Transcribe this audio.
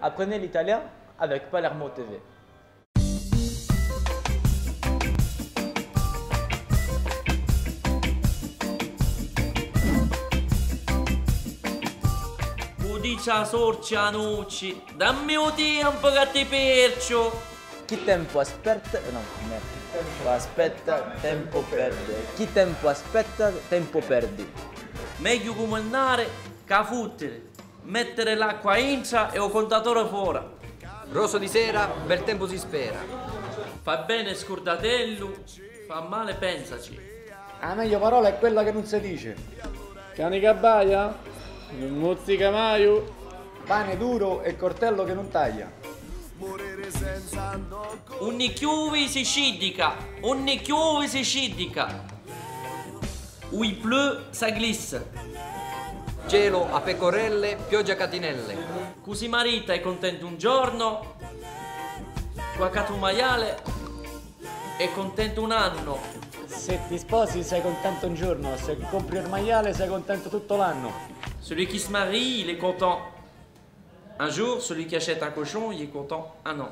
Apprenez l'italien avec Palermo TV. Udicia sorcia nucci, dammi un tempo che ti percio. Chi tempo aspetta, no, tempo aspetta, tempo perde. Chi tempo aspetta, tempo perdi. Meglio comandare che fottere. Mettere l'acqua intra e o contatore fuori. Rosso di sera, bel tempo si spera. Fa bene scordatello, fa male pensaci. La meglio parola è quella che non si dice. Cani cabbaia? Non mozzica mai. Pane duro e coltello che non taglia. Ogni chiuvi si scidica, ogni chiuvi si scidica. Où il pleut, ça glisse. Cielo a pecorelle, pioggia a catinelle. Così marita è contento un giorno, qualcato un maiale è contento un anno. Se ti sposi sei contento un giorno, se compri il maiale sei contento tutto l'anno. Celui qui se marie, il est content un jour, celui qui achète un cochon, il est content un an.